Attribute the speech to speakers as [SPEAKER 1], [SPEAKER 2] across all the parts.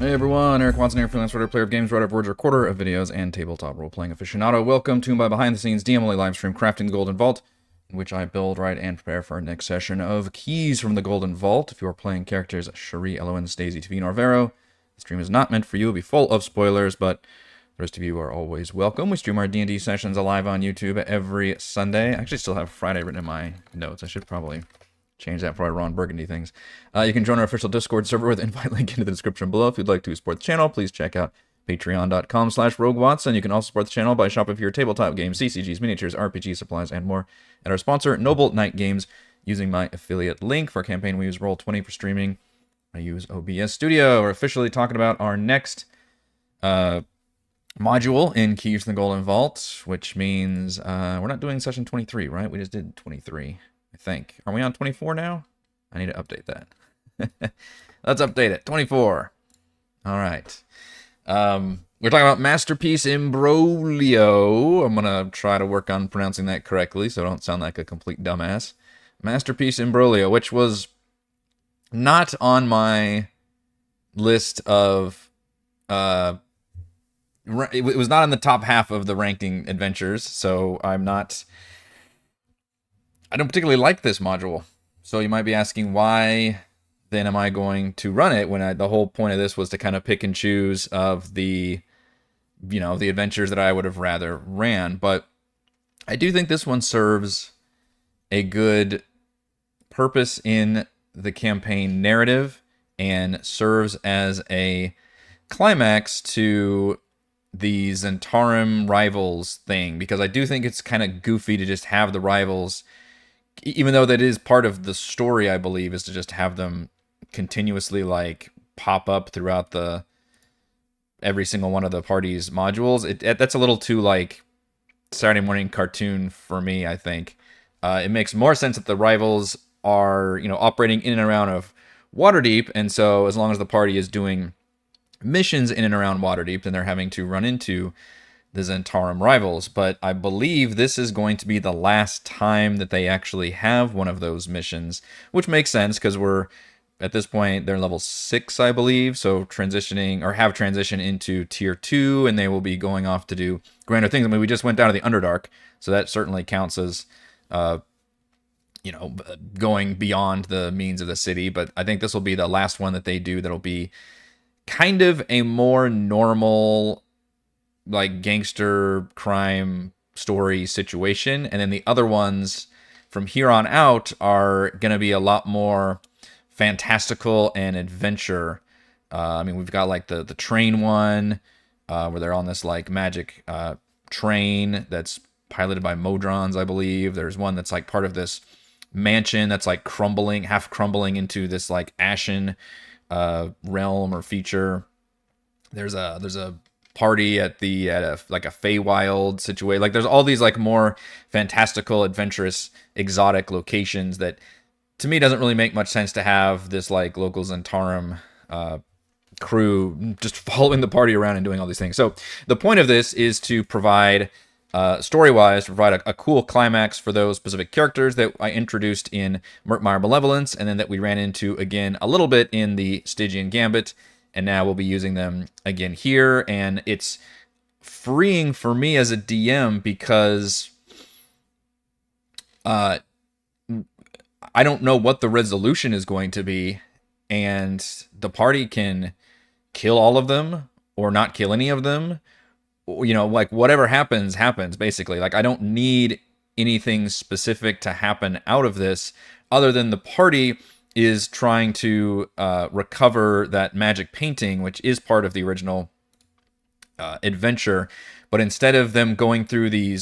[SPEAKER 1] Hey everyone, Eric Watson here, freelance writer, player of games, writer of words, recorder of videos, and tabletop role-playing aficionado. Welcome to my behind-the-scenes DM-only live stream, Crafting the Golden Vault, in which I build, write, and prepare for our next session of Keys from the Golden Vault. If you are playing characters Cherie, Elowen, Stacey, Tavine, or Vero, the stream is not meant for you. It'll be full of spoilers, but the rest of you are always welcome. We stream our D&D sessions live on YouTube every Sunday. I actually still have Friday written in my notes. I should probably change that for our Ron Burgundy things. You can join our official Discord server with invite link in the description below. If you'd like to support the channel, please check out patreon.com/RogueWatson. You can also support the channel by shopping for your tabletop games, CCGs, miniatures, RPG supplies, and more at our sponsor, Noble Night Games, using my affiliate link. For our campaign, we use Roll20 for streaming. I use OBS Studio. We're officially talking about our next module in Keys from the Golden Vault, which means we're not doing session 23, right? We just did 23. I think. Are we on 24 now? I need to update that. Let's update it. 24. All right. We're talking about Masterpiece Imbroglio. I'm going to try to work on pronouncing that correctly so I don't sound like a complete dumbass. Masterpiece Imbroglio, which was not on my list of... it was not in the top half of the ranking adventures, so I don't particularly like this module. So you might be asking, why then am I going to run it when the whole point of this was to kind of pick and choose of the adventures that I would have rather ran. But I do think this one serves a good purpose in the campaign narrative and serves as a climax to the Zentarum rivals thing, because I do think it's kind of goofy to just have the rivals, even though that is part of the story, I believe, is to just have them continuously like pop up throughout every single one of the party's modules. That's a little too like Saturday morning cartoon for me, I think. It makes more sense that the rivals are, operating in and around of Waterdeep, and so as long as the party is doing missions in and around Waterdeep, then they're having to run into the Zentarum rivals. But I believe this is going to be the last time that they actually have one of those missions, which makes sense because we're at this point, they're level 6, I believe, so transitioning or have transitioned into tier 2, and they will be going off to do grander things. I mean, we just went down to the Underdark, so that certainly counts as going beyond the means of the city. But I think this will be the last one that they do that'll be kind of a more normal, like, gangster crime story situation. And then the other ones from here on out are going to be a lot more fantastical and adventure. We've got like the train one, where they're on this like magic train that's piloted by Modrons, I believe. There's one that's like part of this mansion that's like half crumbling into this like ashen realm or feature. There's a party at a Feywild situation. Like, there's all these like more fantastical, adventurous, exotic locations that to me doesn't really make much sense to have this like local Zentarum crew just following the party around and doing all these things. So the point of this is to provide story-wise, provide a cool climax for those specific characters that I introduced in Murkmire Malevolence, and then that we ran into again a little bit in the Stygian Gambit, and now we'll be using them again here. And it's freeing for me as a DM because I don't know what the resolution is going to be, and the party can kill all of them or not kill any of them. Like, whatever happens, basically. Like, I don't need anything specific to happen out of this other than the party is trying to recover that magic painting, which is part of the original adventure. But instead of them going through the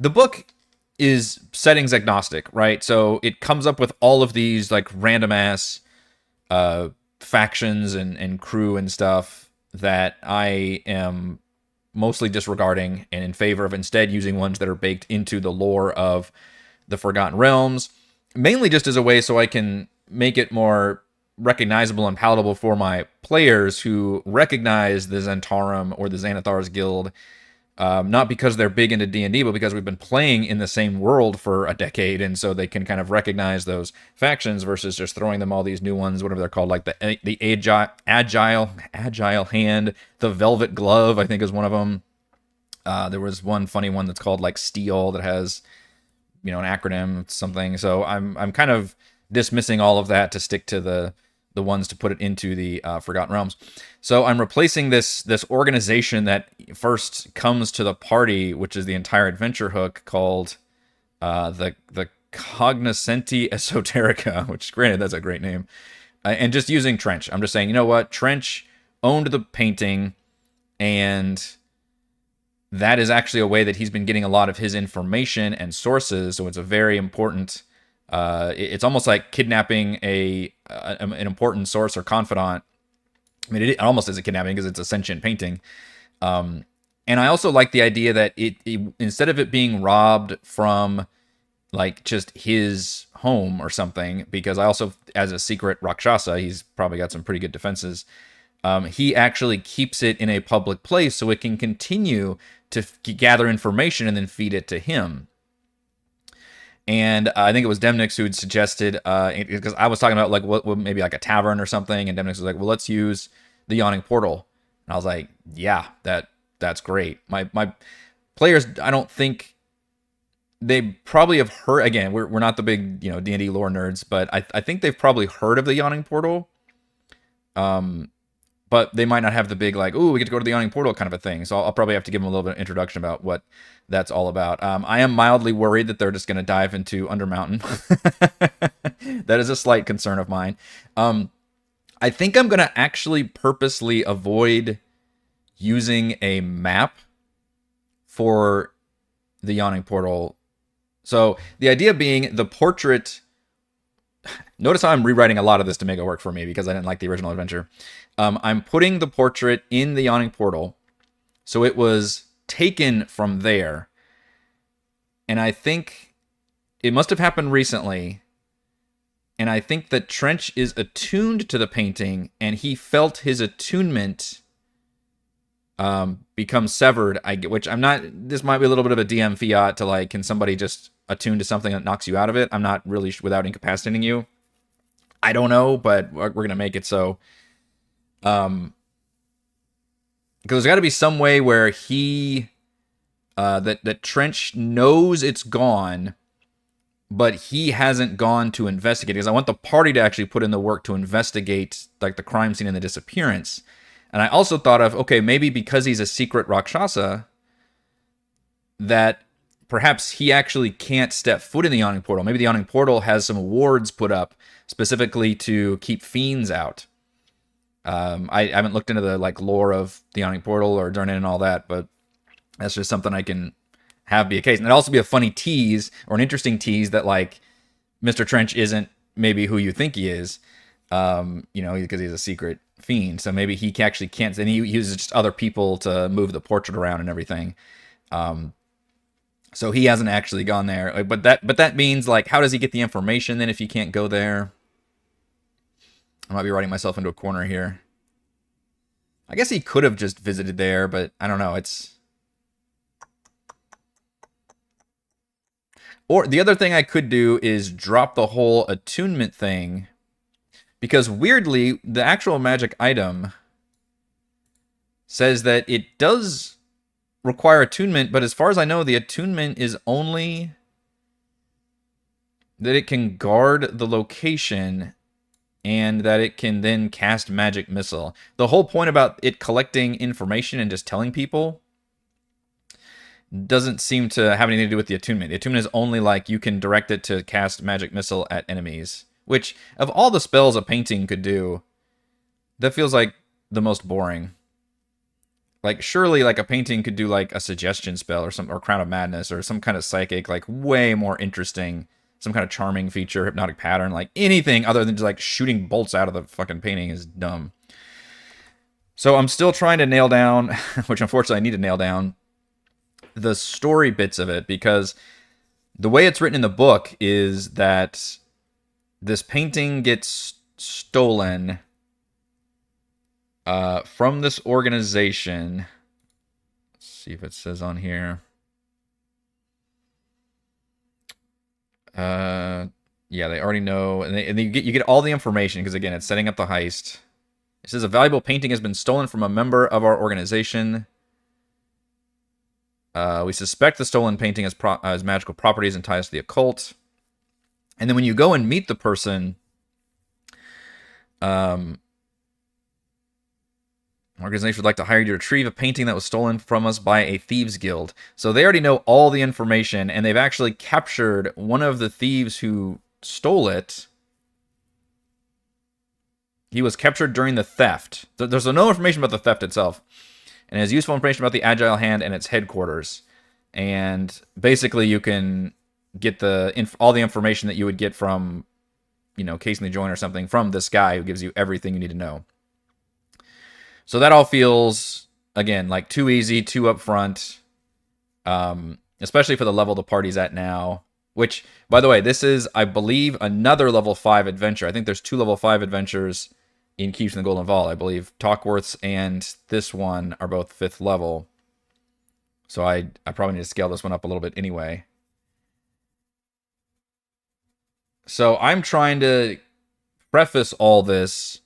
[SPEAKER 1] book is settings agnostic, right? So it comes up with all of these like random ass factions and crew and stuff that I am mostly disregarding and in favor of instead using ones that are baked into the lore of the Forgotten Realms, mainly just as a way so I can make it more recognizable and palatable for my players who recognize the Zentarum or the Xanathar's Guild Not because they're big into D&D, but because we've been playing in the same world for a decade, and so they can kind of recognize those factions versus just throwing them all these new ones, whatever they're called, like the agile hand, the velvet glove, I think is one of them. There was one funny one that's called like Steel that has, an acronym something. So I'm kind of dismissing all of that to stick to the ones to put it into the Forgotten Realms. So I'm replacing this organization that first comes to the party, which is the entire adventure hook, called the Cognoscenti Esoterica, which granted that's a great name, and just using Trench. I'm just saying, you know what, Trench owned the painting, and that is actually a way that he's been getting a lot of his information and sources. So it's a very important. It's almost like kidnapping an important source or confidant. I mean, it almost is a kidnapping because it's a sentient painting. And I also like the idea that it instead of it being robbed from like just his home or something, because I also, as a secret Rakshasa, he's probably got some pretty good defenses. He actually keeps it in a public place so it can continue to gather information and then feed it to him. And I think it was Demnix who had suggested, because I was talking about like what maybe like a tavern or something, and Demnix was like, well, let's use the Yawning Portal. And I was like, yeah, that's great. My players, I don't think they probably have heard. Again, we're not the big D&D lore nerds, but I think they've probably heard of the Yawning Portal. But they might not have the big, like, ooh, we get to go to the Yawning Portal kind of a thing. So I'll probably have to give them a little bit of introduction about what that's all about. I am mildly worried that they're just going to dive into Undermountain. That is a slight concern of mine. I think I'm going to actually purposely avoid using a map for the Yawning Portal. So the idea being the portrait... Notice how I'm rewriting a lot of this to make it work for me because I didn't like the original adventure. I'm putting the portrait in the Yawning Portal, so it was taken from there. And I think it must have happened recently. And I think that Trench is attuned to the painting, and he felt his attunement become severed. Which I'm not. This might be a little bit of a DM fiat to like, can somebody just attune to something that knocks you out of it? I'm not really without incapacitating you. I don't know, but we're gonna make it so. Because there's got to be some way where he, that Trench knows it's gone, but he hasn't gone to investigate. Because I want the party to actually put in the work to investigate like the crime scene and the disappearance. And I also thought of, okay, maybe because he's a secret Rakshasa, that perhaps he actually can't step foot in the Yawning Portal. Maybe the Yawning Portal has some wards put up specifically to keep fiends out. I haven't looked into the like lore of the Yawning Portal or Durnan and all that, but that's just something I can have be a case. And it'd also be a funny tease or an interesting tease that like Mr. Trench isn't maybe who you think he is, because he's a secret fiend. So maybe he actually can't, and he uses just other people to move the portrait around and everything. So he hasn't actually gone there. But that means like, how does he get the information then if he can't go there? I might be writing myself into a corner here. I guess he could have just visited there, but I don't know. Or the other thing I could do is drop the whole attunement thing, because weirdly, the actual magic item says that it does require attunement, but as far as I know, the attunement is only that it can guard the location and that it can then cast magic missile. The whole point about it collecting information and just telling people doesn't seem to have anything to do with the attunement. The attunement is only like you can direct it to cast magic missile at enemies, which of all the spells a painting could do, that feels like the most boring. Like surely like a painting could do like a suggestion spell or Crown of Madness or some kind of psychic, like way more interesting, some kind of charming feature, hypnotic pattern, like anything other than just like shooting bolts out of the fucking painting is dumb. So I'm still trying to nail down, which unfortunately I need to nail down, the story bits of it, because the way it's written in the book is that this painting gets stolen from this organization. Let's see if it says on here. Yeah, they already know, and you get all the information because again, it's setting up the heist. It says a valuable painting has been stolen from a member of our organization. We suspect the stolen painting has magical properties and ties to the occult. And then when you go and meet the person, organization would like to hire you to retrieve a painting that was stolen from us by a thieves guild. So they already know all the information, and they've actually captured one of the thieves who stole it. He was captured during the theft. There's no information about the theft itself. And it has useful information about the Agile Hand and its headquarters. And basically you can get all the information that you would get from, casing the joint or something from this guy who gives you everything you need to know. So that all feels, again, like too easy, too upfront, especially for the level the party's at now. Which, by the way, this is, I believe, another level 5 adventure. I think there's 2 level 5 adventures in Keeps in the Golden Vault. I believe Talkworth's and this one are both 5th level. So I probably need to scale this one up a little bit anyway. So I'm trying to preface all this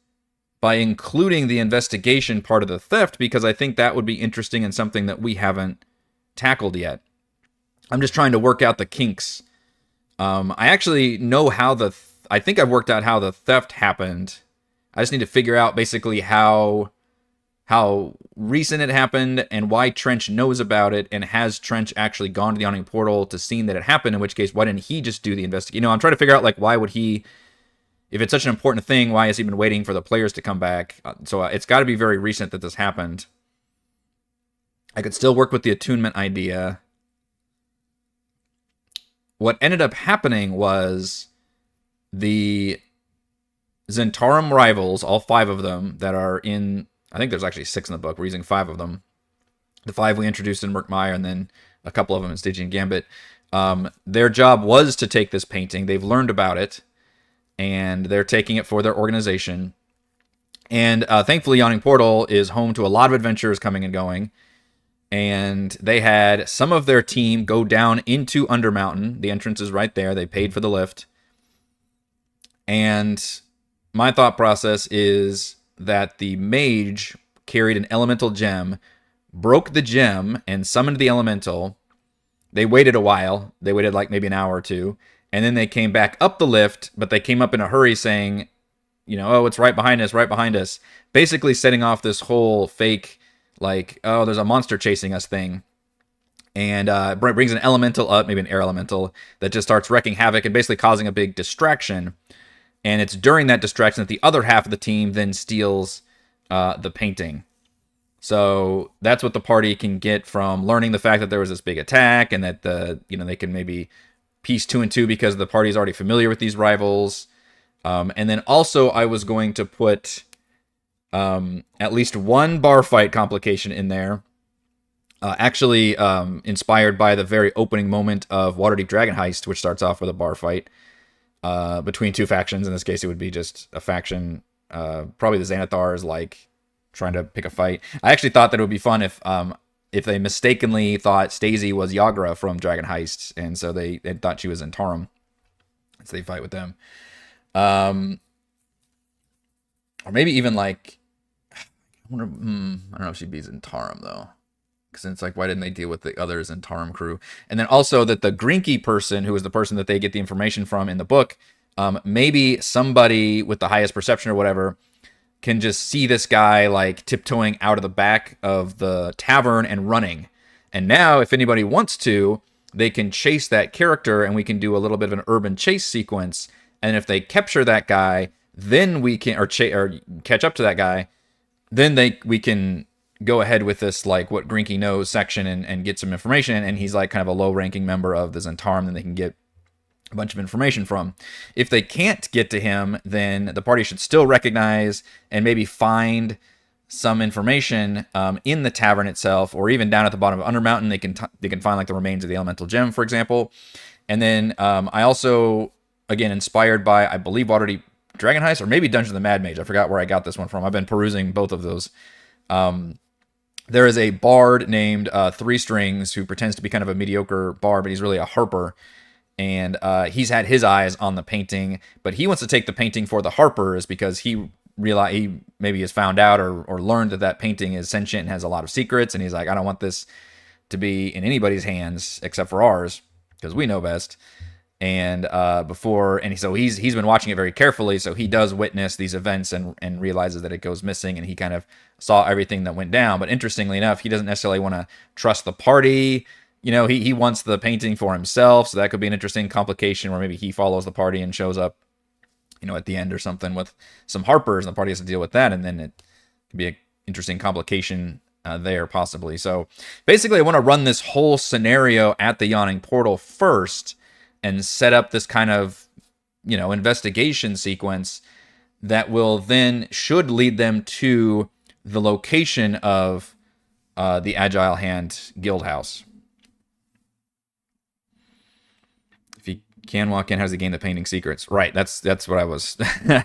[SPEAKER 1] by including the investigation part of the theft because I think that would be interesting and something that we haven't tackled yet. I'm just trying to work out the kinks. I actually know how I think I've worked out how the theft happened. I just need to figure out basically how recent it happened and why Trench knows about it, and has Trench actually gone to the Yawning Portal to see that it happened, in which case, why didn't he just do the investigation? I'm trying to figure out, like, why would he, if it's such an important thing, why has he been waiting for the players to come back? So it's got to be very recent that this happened. I could still work with the attunement idea. What ended up happening was the Zentarum rivals, all 5 of them that are in, I think there's actually 6 in the book. We're using 5 of them. The 5 we introduced in Murkmire, and then a couple of them in Stygian Gambit. Their job was to take this painting. They've learned about it, and they're taking it for their organization. And thankfully, Yawning Portal is home to a lot of adventurers coming and going. And they had some of their team go down into Undermountain. The entrance is right there. They paid for the lift. And my thought process is that the mage carried an elemental gem, broke the gem, and summoned the elemental. They waited a while. They waited like maybe an hour or 2. And then they came back up the lift, but they came up in a hurry saying, oh, it's right behind us, right behind us. Basically setting off this whole fake, like, oh, there's a monster chasing us thing. And brings an elemental up, maybe an air elemental, that just starts wreaking havoc and basically causing a big distraction. And it's during that distraction that the other half of the team then steals the painting. So that's what the party can get from learning the fact that there was this big attack, and that they can maybe piece 2 and 2 because the party's already familiar with these rivals. And then also I was going to put at least one bar fight complication in there. Actually inspired by the very opening moment of Waterdeep Dragon Heist, which starts off with a bar fight between 2 factions. In this case, it would be just a faction. Probably the Xanathars, like, trying to pick a fight. I actually thought that it would be fun if they mistakenly thought Stacey was Yagra from Dragon Heist, and so they thought she was in Tarum. So they fight with them. Or maybe even like, I don't know if she'd be in Tarum though. Because it's like, why didn't they deal with the others in Tarum crew? And then also that the Grinky person, who is the person that they get the information from in the book, maybe somebody with the highest perception or whatever can just see this guy like tiptoeing out of the back of the tavern and running. And now, if anybody wants to, they can chase that character, and we can do a little bit of an urban chase sequence. And if they capture that guy, then we can, or catch up to that guy, then we can go ahead with this, like, what Grinky knows section and get some information. And he's like kind of a low-ranking member of the Zentarum, then they can get a bunch of information from. If they can't get to him, then the party should still recognize and maybe find some information in the tavern itself, or even down at the bottom of Undermountain. They can find like the remains of the elemental gem, for example. And then I also, again, inspired by, I believe, Waterdeep Dragon Heist, or maybe Dungeon of the Mad Mage. I forgot where I got this one from. I've been perusing both of those. there is a bard named Three Strings who pretends to be kind of a mediocre bard, but he's really a harper. And he's had his eyes on the painting, but he wants to take the painting for the harpers because he maybe has found out or learned that painting is sentient and has a lot of secrets. And he's like, I don't want this to be in anybody's hands except for ours because we know best. And so he's been watching it very carefully. So he does witness these events and realizes that it goes missing, and he kind of saw everything that went down. But interestingly enough, he doesn't necessarily want to trust the party. He wants the painting for himself. So that could be an interesting complication where maybe he follows the party and shows up, at the end or something with some harpers, and the party has to deal with that. And then it could be an interesting complication there possibly. So basically I want to run this whole scenario at the Yawning Portal first and set up this kind of, investigation sequence that should lead them to the location of the Agile Hand Guild House. If he can walk in, how does he gain the painting secrets? Right, that's what I was.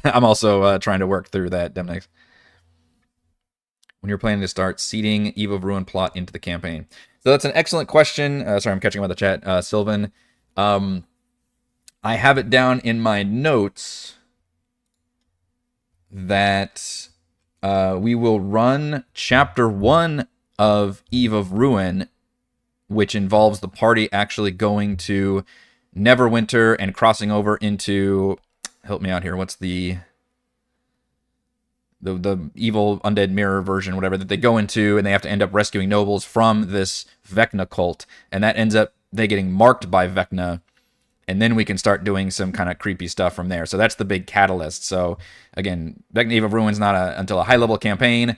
[SPEAKER 1] I'm also trying to work through that, Demnex. When you're planning to start seeding Eve of Ruin plot into the campaign. So that's an excellent question. Sorry, I'm catching up on the chat. Sylvan. I have it down in my notes that we will run chapter 1 of Eve of Ruin, which involves the party actually going to Neverwinter and crossing over into, help me out here, what's the evil undead mirror version, whatever, that they go into, and they have to end up rescuing nobles from this Vecna cult, and that ends up they getting marked by Vecna, and then we can start doing some kind of creepy stuff from there. So that's the big catalyst. So again, Vecna Eve of Ruin's not until a high level campaign,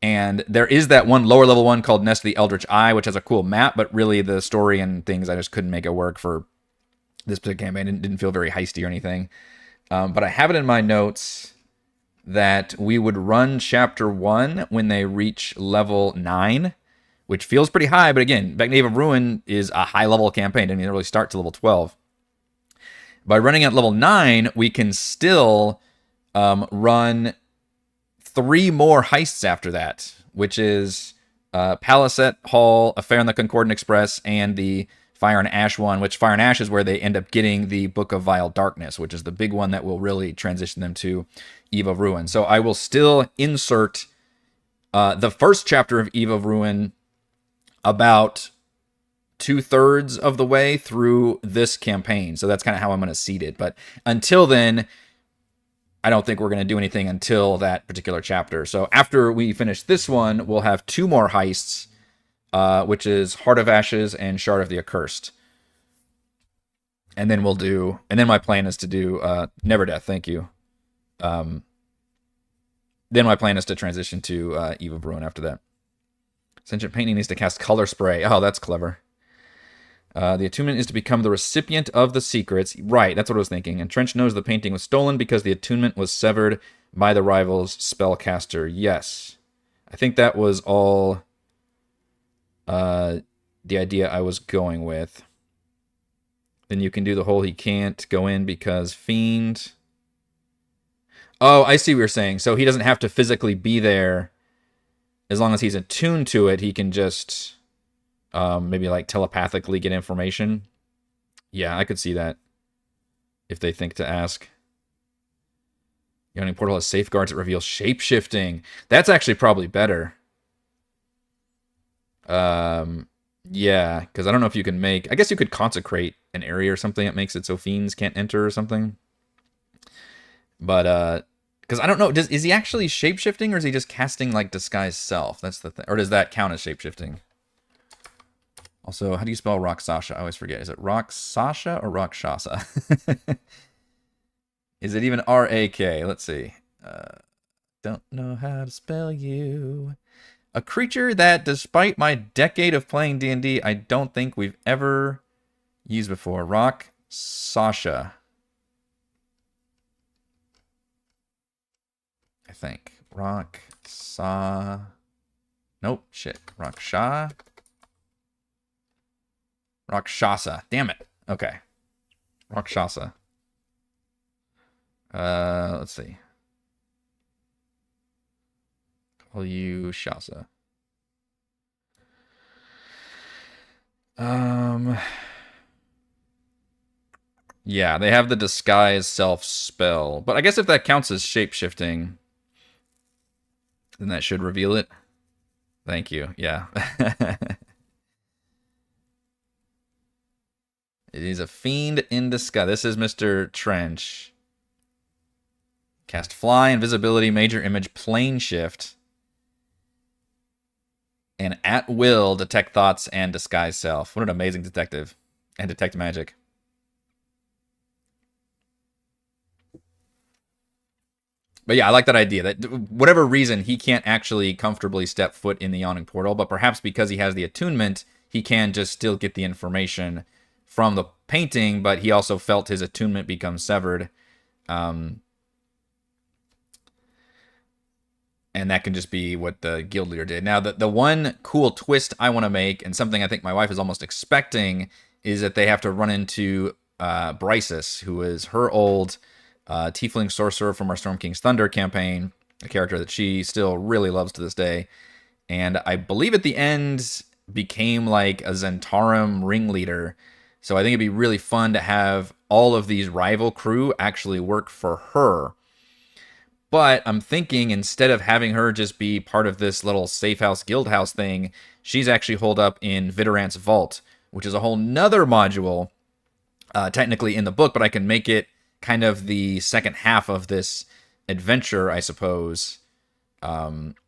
[SPEAKER 1] and there is that one lower level one called Nest of the Eldritch Eye, which has a cool map, but really the story and things I just couldn't make it work for this particular campaign. It didn't feel very heisty or anything. But I have it in my notes that we would run chapter 1 when they reach level 9, which feels pretty high. But again, Vecna Eve of Ruin is a high-level campaign. It didn't really start to level 12. By running at level 9, we can still run 3 more heists after that, which is Palisade Hall, Affair on the Concordant Express, and the Fire and Ash one, which Fire and Ash is where they end up getting the Book of Vile Darkness, which is the big one that will really transition them to Eve of Ruin. So I will still insert the first chapter of Eve of Ruin about 2/3 of the way through this campaign. So that's kind of how I'm going to seed it. But until then, I don't think we're going to do anything until that particular chapter. So after we finish this one, we'll have 2 more heists, which is Heart of Ashes and Shard of the Accursed. And then my plan is to do Never Death, thank you. Then my plan is to transition to Eve of Ruin after that. Sentient Painting needs to cast Color Spray. Oh, that's clever. The attunement is to become the recipient of the secrets. Right, that's what I was thinking. And Trench knows the painting was stolen because the attunement was severed by the rival's spellcaster. Yes. I think that was all the idea I was going with. Then you can do the whole he can't go in because Fiend. Oh, I see what you're saying. So he doesn't have to physically be there. As long as he's attuned to it, he can just maybe like telepathically get information. Yeah, I could see that if they think to ask. Yawning Portal has safeguards that reveal shape-shifting. That's actually probably better. Yeah, because I don't know if you can make... I guess you could consecrate an area or something that makes it so fiends can't enter or something. But, because I don't know, is he actually shape-shifting or is he just casting, like, Disguise Self? That's the thing. Or does that count as shape-shifting? Also, how do you spell Rakshasa? I always forget. Is it Rakshasa or Rakshasa? Is it even R-A-K? Let's see. Don't know how to spell you. A creature that, despite my decade of playing D&D, I don't think we've ever used before. Rakshasa. I think. Nope, shit. Rakshasa. Damn it. Okay. Rakshasa. Let's see. Call you Shasa. Um, yeah, they have the disguise self spell, but I guess if that counts as shapeshifting, then that should reveal it. Thank you. Yeah. It is a fiend in disguise. This is Mr. Trench. Cast fly, invisibility, major image, plane shift, and at will detect thoughts and disguise self. What an amazing detective. And detect magic. But yeah, I like that idea that whatever reason he can't actually comfortably step foot in the yawning portal, but perhaps because he has the attunement, he can just still get the information from the painting, but he also felt his attunement become severed. Um, and that can just be what the guild leader did. Now, the one cool twist I want to make, and something I think my wife is almost expecting, is that they have to run into Brysis, who is her old tiefling sorcerer from our Storm King's Thunder campaign, a character that she still really loves to this day. And I believe at the end became like a Zentarum ringleader. So I think it'd be really fun to have all of these rival crew actually work for her. But I'm thinking instead of having her just be part of this little safe house guild house thing, she's actually holed up in Vidorant's vault, which is a whole nother module, technically in the book, but I can make it kind of the second half of this adventure, I suppose.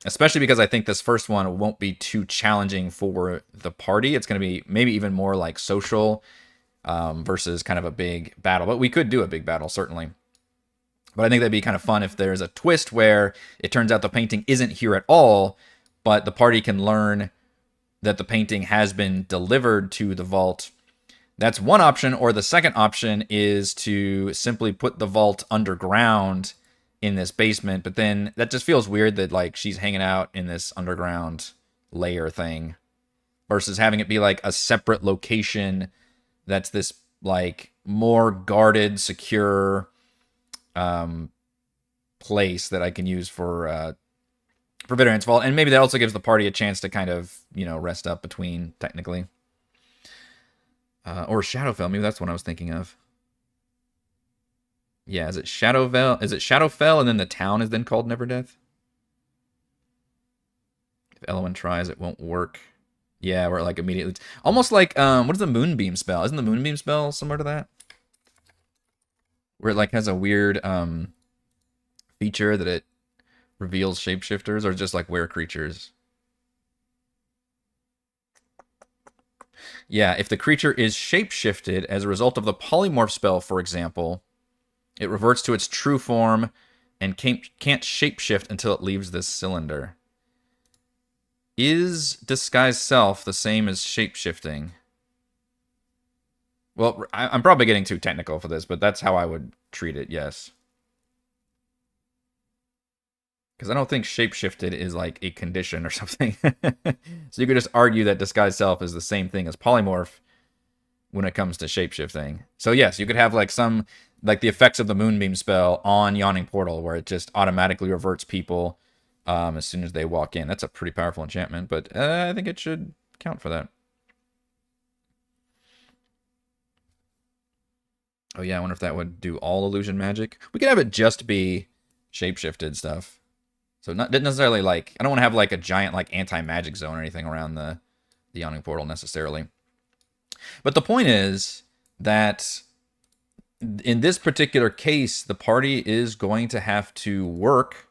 [SPEAKER 1] Especially because I think this first one won't be too challenging for the party. It's going to be maybe even more like social versus kind of a big battle. But we could do a big battle, certainly. But I think that'd be kind of fun if there's a twist where it turns out the painting isn't here at all, but the party can learn that the painting has been delivered to the vault. That's one option, or the second option is to simply put the vault underground in this basement, but then that just feels weird that like she's hanging out in this underground layer thing versus having it be like a separate location that's this like more guarded, secure place that I can use for Vidorant's Vault, and maybe that also gives the party a chance to kind of, you know, rest up between, technically. Or Shadowfell, maybe that's what I was thinking of. Yeah, is it Shadowfell? Is it Shadowfell and then the town is then called Neverdeath? If Elowen tries, it won't work. Yeah, we're like immediately... Almost like, what is the Moonbeam spell? Isn't the Moonbeam spell similar to that? Where it like has a weird feature that it reveals shapeshifters or just like were creatures. Yeah, if the creature is shapeshifted as a result of the polymorph spell, for example, it reverts to its true form and can't shapeshift until it leaves this cylinder. Is disguise self the same as shapeshifting? Well, I'm probably getting too technical for this, but that's how I would treat it, yes. Because I don't think shapeshifted is like a condition or something. So you could just argue that disguise self is the same thing as polymorph when it comes to shapeshifting. So yes, you could have like some, like the effects of the Moonbeam spell on Yawning Portal, where it just automatically reverts people as soon as they walk in. That's a pretty powerful enchantment, but I think it should count for that. Oh yeah, I wonder if that would do all illusion magic. We could have it just be shapeshifted stuff. So not necessarily like, I don't want to have like a giant like anti-magic zone or anything around the Yawning Portal necessarily. But the point is that in this particular case, the party is going to have to work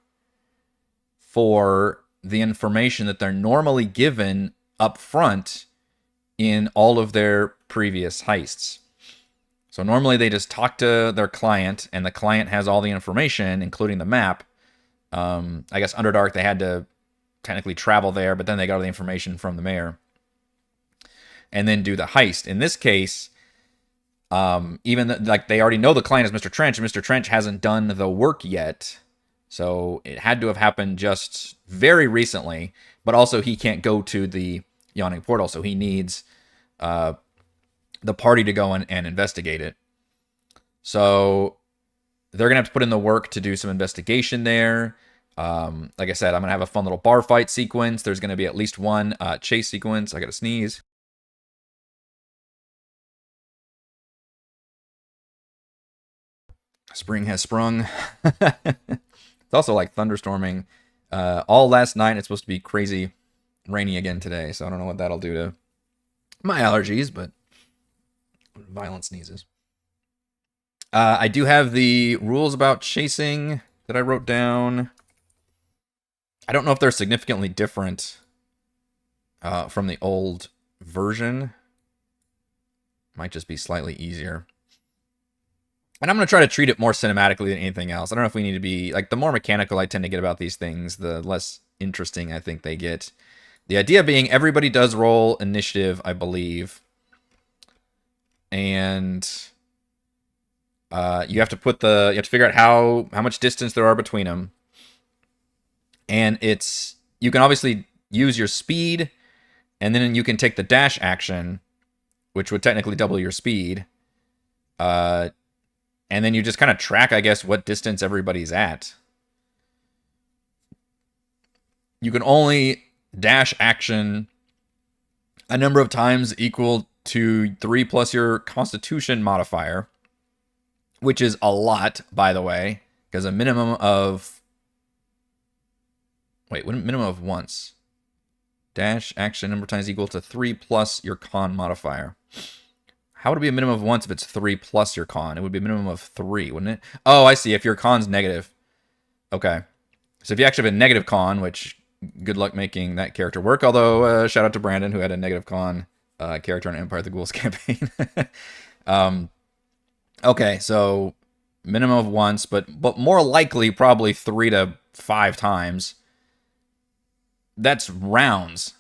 [SPEAKER 1] for the information that they're normally given up front in all of their previous heists. So normally they just talk to their client, and the client has all the information, including the map. I guess Underdark, they had to technically travel there, but then they got all the information from the mayor. And then do the heist. In this case, like they already know the client is Mr. Trench, and Mr. Trench hasn't done the work yet. So it had to have happened just very recently, but also he can't go to the Yawning Portal, so he needs the party to go and investigate it. So they're going to have to put in the work to do some investigation there. Like I said, I'm going to have a fun little bar fight sequence. There's going to be at least one chase sequence. I got to sneeze. Spring has sprung. It's also like thunderstorming all last night. It's supposed to be crazy rainy again today, so I don't know what that'll do to my allergies, but violent sneezes. I do have the rules about chasing that I wrote down. I don't know if they're significantly different from the old version. Might just be slightly easier. And I'm going to try to treat it more cinematically than anything else. I don't know if we need to be... Like, the more mechanical I tend to get about these things, the less interesting I think they get. The idea being everybody does roll initiative, I believe. And you have to figure out how much distance there are between them. And you can obviously use your speed, and then you can take the dash action, which would technically double your speed. And then you just kind of track, I guess, what distance everybody's at. You can only dash action a number of times equal to 3 plus your Constitution modifier, which is a lot, by the way, because a minimum of... Wait, minimum of once. Dash action number of times equal to 3 plus your con modifier. How would it be a minimum of once if it's 3 plus your con? It would be a minimum of 3, wouldn't it? Oh, I see. If your con's negative. Okay. So if you actually have a negative con, which good luck making that character work. Although, shout out to Brandon, who had a negative con character on Empire of the Ghouls campaign. Okay, so minimum of once, but more likely probably 3 to 5 times. That's rounds.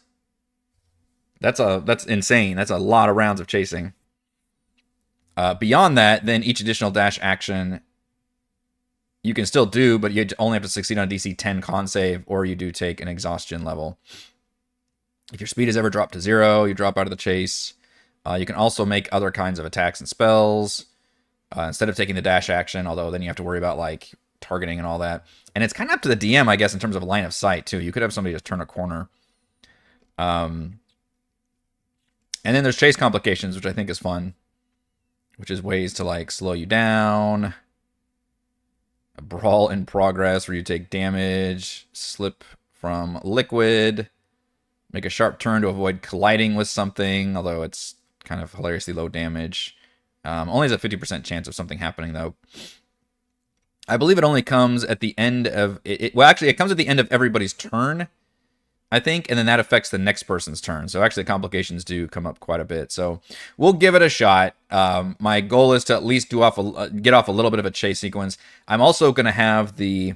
[SPEAKER 1] That's insane. That's a lot of rounds of chasing. Beyond that, then each additional dash action you can still do, but you only have to succeed on a DC 10 con save, or you do take an exhaustion level. If your speed has ever dropped to 0, you drop out of the chase. You can also make other kinds of attacks and spells instead of taking the dash action, although then you have to worry about like targeting and all that. And it's kind of up to the DM, I guess, in terms of line of sight, too. You could have somebody just turn a corner. And then there's chase complications, which I think is fun. Which is ways to, like, slow you down. A brawl in progress where you take damage. Slip from liquid. Make a sharp turn to avoid colliding with something, although it's kind of hilariously low damage. Only has a 50% chance of something happening, though. I believe it only comes at the end of... Well, actually, it comes at the end of everybody's turn, I think, and then that affects the next person's turn. So actually, complications do come up quite a bit. So we'll give it a shot. My goal is to at least get off a little bit of a chase sequence. I'm also going to have the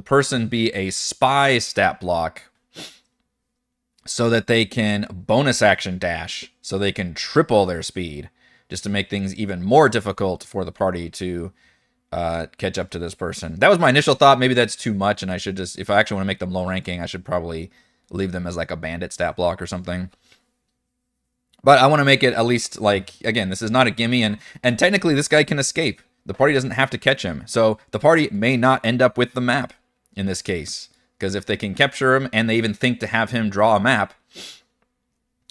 [SPEAKER 1] person be a spy stat block so that they can bonus action dash, so they can triple their speed, just to make things even more difficult for the party to catch up to this person. That was my initial thought. Maybe that's too much, and I should just, if I actually want to make them low ranking, I should probably leave them as like a bandit stat block or something. But I want to make it at least like, again, this is not a gimme, and technically this guy can escape. The party doesn't have to catch him. So the party may not end up with the map in this case, because if they can capture him and they even think to have him draw a map,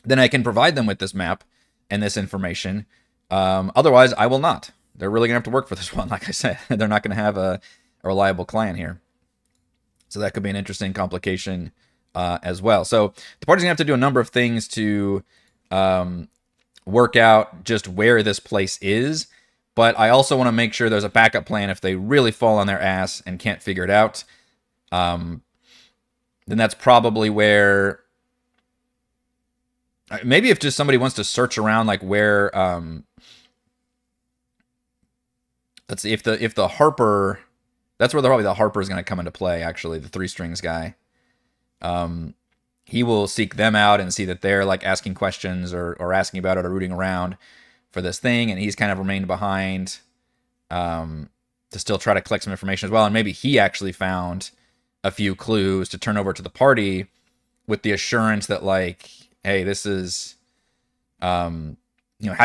[SPEAKER 1] then I can provide them with this map and this information. Otherwise, I will not. They're really going to have to work for this one, like I said. They're not going to have a reliable client here. So that could be an interesting complication as well. So the party's going to have to do a number of things to work out just where this place is. But I also want to make sure there's a backup plan if they really fall on their ass and can't figure it out. Then that's probably where... Maybe if just somebody wants to search around like where... let's see, if the Harper, that's where probably the Harper is going to come into play, actually, the 3 strings guy. He will seek them out and see that they're like asking questions or asking about it or rooting around for this thing, and he's kind of remained behind to still try to collect some information as well. And maybe he actually found a few clues to turn over to the party with the assurance that, like, hey, this is... how do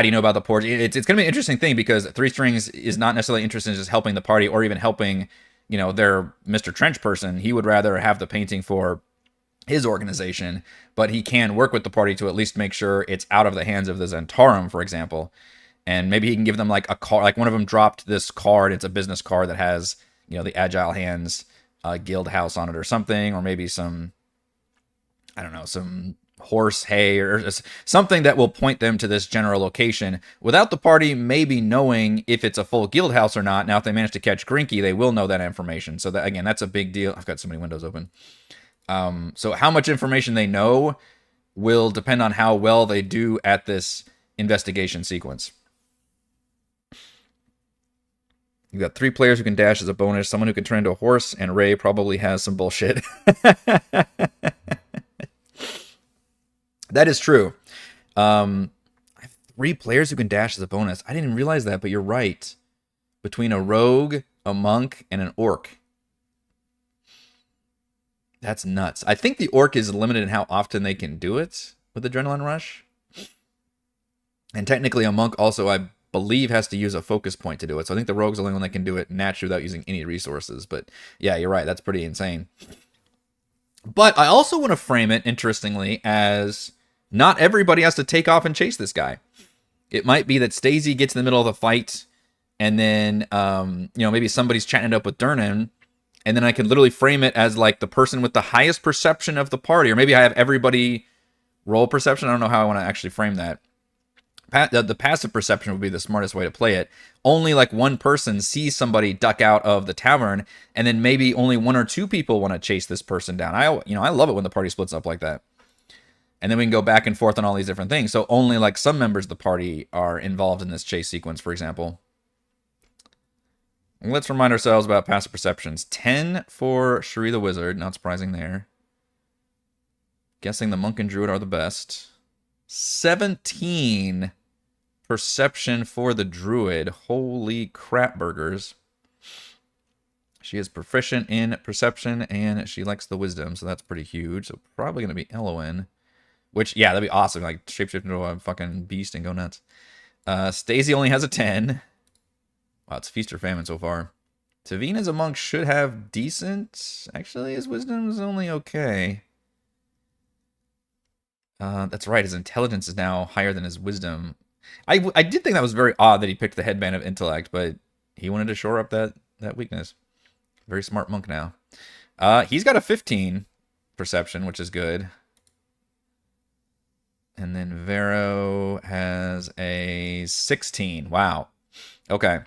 [SPEAKER 1] you know about the porch? It's going to be an interesting thing because 3 strings is not necessarily interested in just helping the party or even helping, their Mr. Trench person. He would rather have the painting for his organization, but he can work with the party to at least make sure it's out of the hands of the Zentarum, for example. And maybe he can give them like a card. Like one of them dropped this card. It's a business card that has, the Agile Hands guild house on it or something. Or maybe some, I don't know, some horse hay or something that will point them to this general location without the party maybe knowing if it's a full guild house or not. Now, if they manage to catch Grinky, they will know that information. So that, again, that's a big deal. I've got so many windows open. So how much information they know will depend on how well they do at this investigation sequence. You've got 3 players who can dash as a bonus, someone who can turn into a horse, and Ray probably has some bullshit. That is true. I have 3 players who can dash as a bonus. I didn't realize that, but you're right. Between a rogue, a monk, and an orc. That's nuts. I think the orc is limited in how often they can do it with Adrenaline Rush. And technically a monk also, I believe, has to use a focus point to do it. So I think the rogue's the only one that can do it naturally without using any resources. But yeah, you're right. That's pretty insane. But I also want to frame it, interestingly, as not everybody has to take off and chase this guy. It might be that Stacey gets in the middle of the fight, and then, maybe somebody's chatting it up with Durnan, and then I can literally frame it as like the person with the highest perception of the party. Or maybe I have everybody roll perception. I don't know how I want to actually frame that. The passive perception would be the smartest way to play it. Only like one person sees somebody duck out of the tavern, and then maybe only 1 or 2 people want to chase this person down. I love it when the party splits up like that. And then we can go back and forth on all these different things. So only like some members of the party are involved in this chase sequence, for example. Let's remind ourselves about passive perceptions. 10 for Shuri the Wizard, not surprising there. Guessing the Monk and Druid are the best. 17 perception for the Druid. Holy crap burgers. She is proficient in perception, and she likes the wisdom, so that's pretty huge. So probably going to be Elowen. Which, yeah, that'd be awesome. Like, shapeshift into a fucking beast and go nuts. Stacey only has a 10. Wow, it's feast or famine so far. Tavine as a monk should have decent. Actually, his wisdom is only okay. That's right, his intelligence is now higher than his wisdom. I did think that was very odd that he picked the headband of intellect, but he wanted to shore up that weakness. Very smart monk now. He's got a 15 perception, which is good. And then Vero has a 16. Wow. Okay.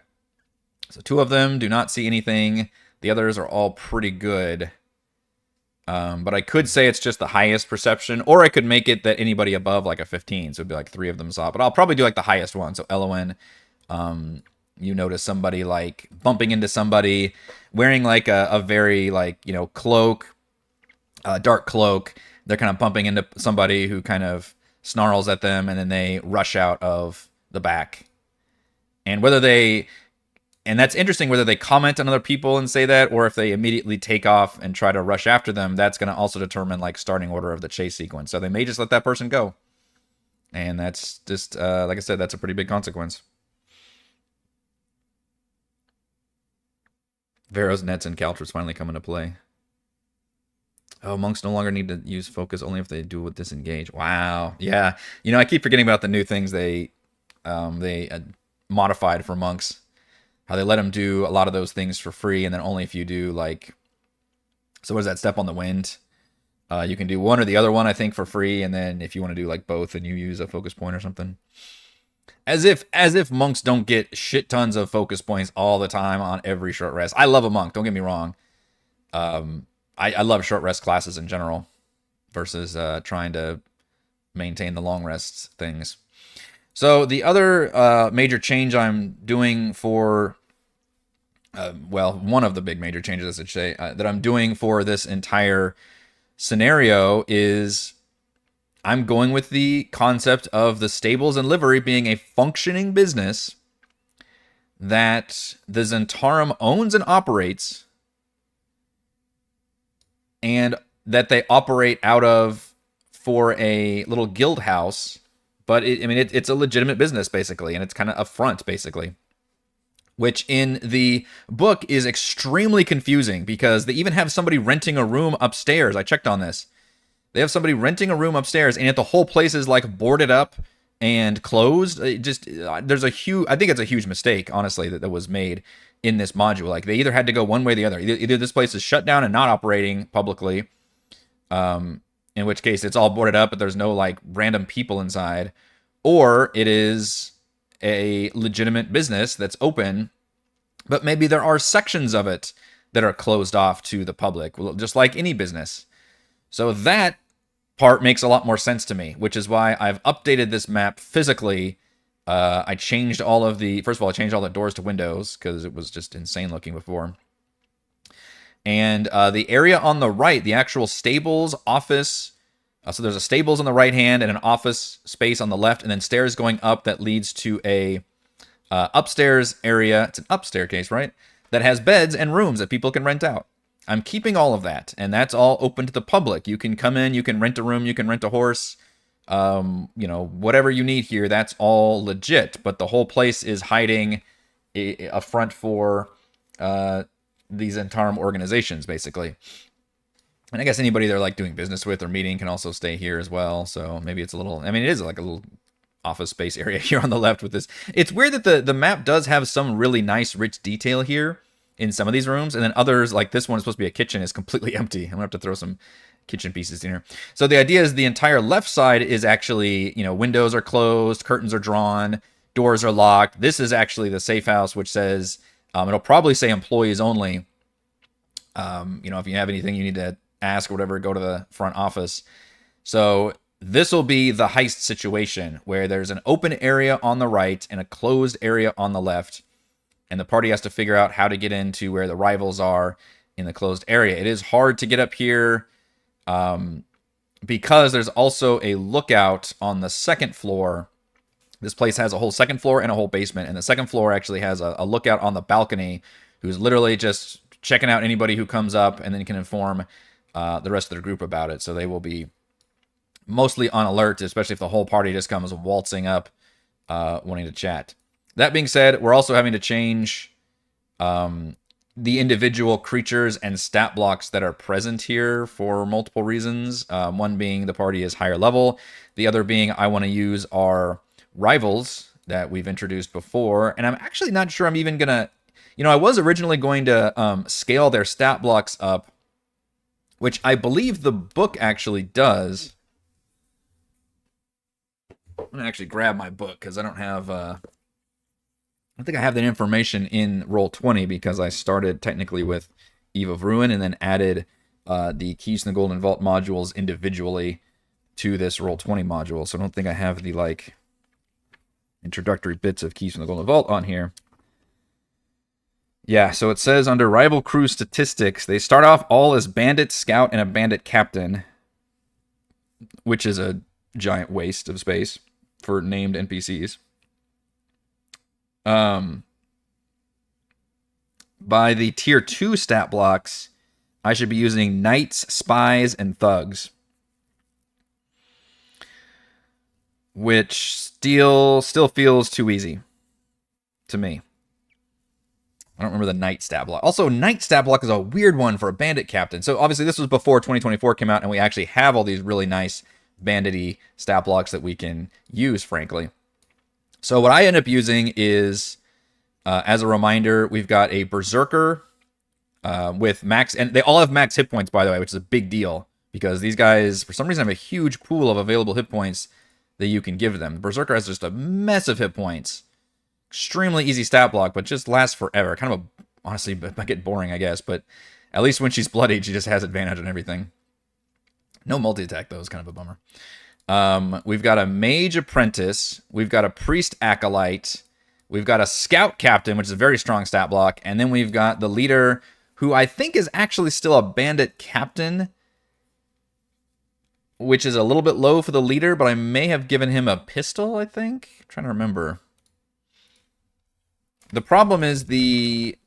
[SPEAKER 1] So 2 of them do not see anything. The others are all pretty good. But I could say it's just the highest perception, or I could make it that anybody above like a 15. So it'd be like 3 of them saw. But I'll probably do like the highest one. So Elowen, you notice somebody like bumping into somebody wearing like a very like, cloak, dark cloak. They're kind of bumping into somebody who kind of snarls at them, and then they rush out of the back. And that's interesting, whether they comment on other people and say that, or if they immediately take off and try to rush after them, that's going to also determine like starting order of the chase sequence. So they may just let that person go. And that's just, like I said, that's a pretty big consequence. Vero's nets and caltrops finally come into play. Oh, monks no longer need to use focus, only if they do with disengage. Wow. Yeah. I keep forgetting about the new things they modified for monks. How they let them do a lot of those things for free, and then only if you do like, so what is that, Step on the Wind? You can do one or the other one, I think, for free, and then if you want to do like both, and you use a focus point or something. As if monks don't get shit tons of focus points all the time on every short rest. I love a monk, don't get me wrong. I love short rest classes in general versus trying to maintain the long rest things. So the other major change I'm doing for, one of the big major changes, I should say, that I'm doing for this entire scenario is I'm going with the concept of the stables and livery being a functioning business that the Zentarum owns and operates, and that they operate out of for a little guild house. But it's a legitimate business, basically, and it's kind of a front, basically. Which in the book is extremely confusing, because they even have somebody renting a room upstairs. I checked on this. They have somebody renting a room upstairs, and yet the whole place is like boarded up and closed. There's a huge, I think it's a huge mistake, honestly, that was made in this module. Like, they either had to go one way or the other. Either this place is shut down and not operating publicly, in which case it's all boarded up, but there's no like random people inside, or it is a legitimate business that's open, but maybe there are sections of it that are closed off to the public, just like any business. So that part makes a lot more sense to me, which is why I've updated this map physically. I changed all of the, first of all, I changed all the doors to windows because it was just insane looking before. And the area on the right, the actual stables, office, so there's a stables on the right hand and an office space on the left, and then stairs going up that leads to a upstairs area. It's an up staircase, right? That has beds and rooms that people can rent out. I'm keeping all of that, and that's all open to the public. You can come in, you can rent a room, you can rent a horse, whatever you need here, that's all legit. But the whole place is hiding a front for these Antarum organizations, basically. And I guess anybody they're like doing business with or meeting can also stay here as well. So maybe it's a little, I mean, it is like a little office space area here on the left with this. It's weird that the map does have some really nice, rich detail here in some of these rooms, and then others, like this one is supposed to be a kitchen, is completely empty. I'm gonna have to throw some kitchen pieces in here. So the idea is the entire left side is actually, windows are closed, curtains are drawn, doors are locked. This is actually the safe house, which says, it'll probably say employees only. If you have anything you need to ask or whatever, go to the front office. So this will be the heist situation where there's an open area on the right and a closed area on the left. And the party has to figure out how to get into where the rivals are in the closed area. It is hard to get up here because there's also a lookout on the second floor. This place has a whole second floor and a whole basement. And the second floor actually has a lookout on the balcony who's literally just checking out anybody who comes up and then can inform the rest of the group about it. So they will be mostly on alert, especially if the whole party just comes waltzing up wanting to chat. That being said, we're also having to change the individual creatures and stat blocks that are present here for multiple reasons. One being the party is higher level. The other being I want to use our rivals that we've introduced before. And I'm actually not sure I'm even going to... I was originally going to scale their stat blocks up, which I believe the book actually does. I'm going to actually grab my book because I don't have... I think I have that information in Roll20 because I started technically with Eve of Ruin and then added the Keys to the Golden Vault modules individually to this Roll20 module. So I don't think I have the introductory bits of Keys from the Golden Vault on here. Yeah, so it says under Rival Crew Statistics, they start off all as Bandit, Scout, and a Bandit Captain, which is a giant waste of space for named NPCs. By the tier 2 stat blocks, I should be using Knights, Spies, and Thugs. Which still feels too easy to me. I don't remember the Knight stat block. Also, Knight stat block is a weird one for a Bandit Captain. So obviously this was before 2024 came out, and we actually have all these really nice bandit-y stat blocks that we can use, frankly. So what I end up using is, as a reminder, we've got a Berserker with max, and they all have max hit points, by the way, which is a big deal, because these guys, for some reason, have a huge pool of available hit points that you can give them. Berserker has just a mess of hit points. Extremely easy stat block, but just lasts forever. Kind of, honestly, might get boring, I guess, but at least when she's bloodied, she just has advantage on everything. No multi-attack, though, is kind of a bummer. We've got a Mage Apprentice. We've got a Priest Acolyte. We've got a Scout Captain, which is a very strong stat block. And then we've got the Leader, who I think is actually still a Bandit Captain, which is a little bit low for the Leader, but I may have given him a pistol, I think. I'm trying to remember. The problem is the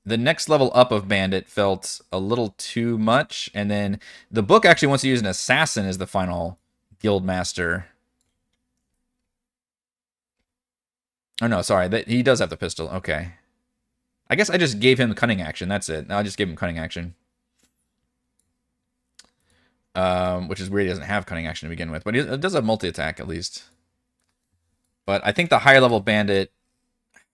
[SPEAKER 1] next level up of Bandit felt a little too much, and then the book actually wants to use an Assassin as the final Guild Master. Oh no, sorry, he does have the pistol. Okay. I guess I just gave him the Cunning action, that's it. I just gave him Cunning action. which is weird. He doesn't have cunning action to begin with, but it does have multi-attack at least. But I think the higher level bandit,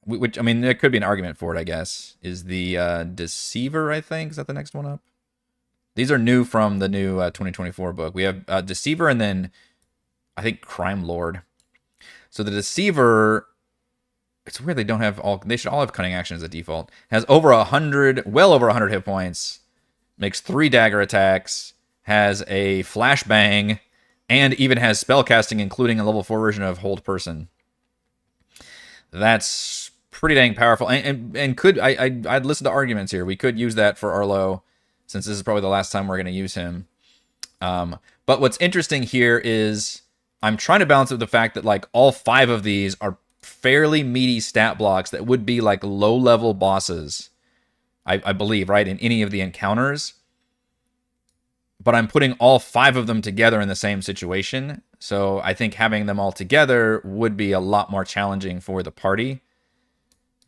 [SPEAKER 1] which I mean, there could be an argument for it, I guess, is the Deceiver. I think is that the next one up. These are new from the new 2024 book. We have Deceiver and then I think Crime Lord. So the Deceiver, it's weird they don't have all. They should all have cunning action as a default. Has over 100, well over 100 hit points. Makes 3 dagger attacks. Has a flashbang, and even has spellcasting, including a level 4 version of Hold Person. That's pretty dang powerful. And could I'd listen to arguments here. We could use that for Arlo, since this is probably the last time we're going to use him. But what's interesting here is I'm trying to balance it with the fact that like all 5 of these are fairly meaty stat blocks that would be like low-level bosses, I believe, right, in any of the encounters. But I'm putting all 5 of them together in the same situation. So I think having them all together would be a lot more challenging for the party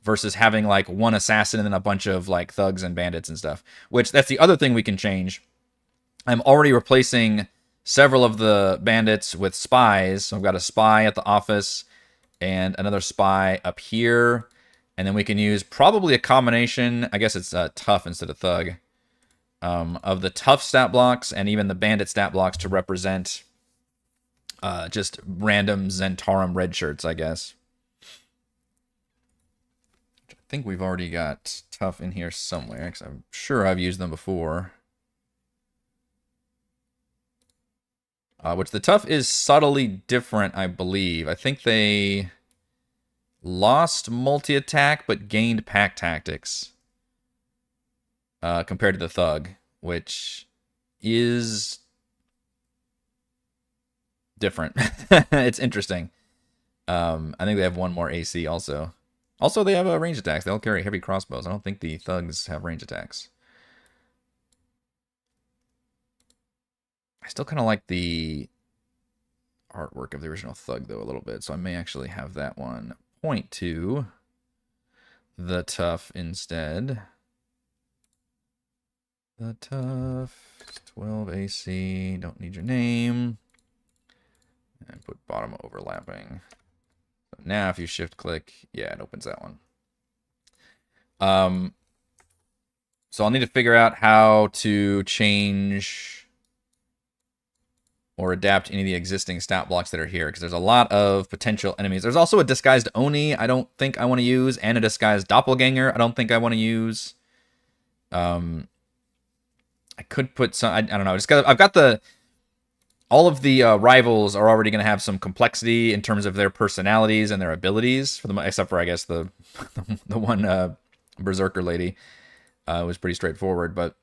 [SPEAKER 1] versus having like one assassin and then a bunch of like thugs and bandits and stuff. Which that's the other thing we can change. I'm already replacing several of the bandits with spies. So I've got a spy at the office and another spy up here. And then we can use probably a combination, I guess it's tough instead of thug, of the tough stat blocks and even the bandit stat blocks to represent just random Zentarum red shirts, I guess. I think we've already got tough in here somewhere, because I'm sure I've used them before. Which the tough is subtly different, I believe. I think they lost multi-attack, but gained pack tactics. Compared to the thug, which is different. It's interesting. I think they have 1 more AC also. Also, they have range attacks. They all carry heavy crossbows. I don't think the thugs have range attacks. I still kind of like the artwork of the original thug, though, a little bit. So I may actually have that one point to the tough instead. The tough, 12 AC, don't need your name. And put bottom overlapping. So now if you shift click, yeah, it opens that one. So I'll need to figure out how to change or adapt any of the existing stat blocks that are here, because there's a lot of potential enemies. There's also a disguised Oni I don't think I want to use, and a disguised Doppelganger I don't think I want to use. I could put some, I don't know, I've got the, all of the rivals are already going to have some complexity in terms of their personalities and their abilities, for the, except for, I guess, the one Berserker lady was pretty straightforward, but